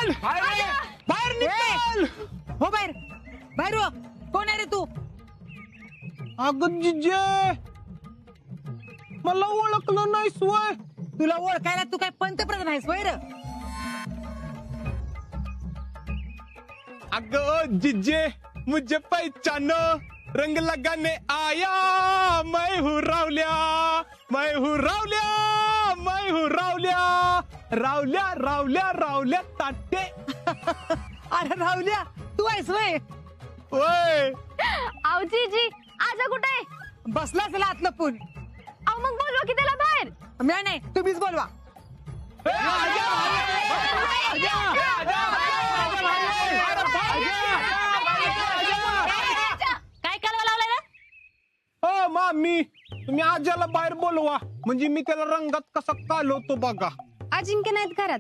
निकाल बाहेर निकाल. हो बाहेर बाहेर हो. कोण आहे रे तू? अगं जिजे मला ओळखलं नाही सोय. तुला ओळखायला तू काय पंतप्रधान आहेस वैर? अगं जिजे मुझे पहचानो रंग लगाने आया मैं हूँ रावल्या मैं हूँ रावल्या मैं हूँ रावल्या रावल्या रावल्या रावल्या ताटे. अरे राहुल्या तू आहेस वय? ओय आवजी जी आजा कुठे आहे? बसला असेल आत लपून. अहो मग बोलवा की त्याला बाहेर. नाही तुम्हीच बोलवा. काय करावं लावलंय ना? हो मामी तुम्ही आज्याला बाहेर बोलवा म्हणजे मी त्याला रंगात कसा कालवतो बघा. अजिंक्य नाहीत घरात.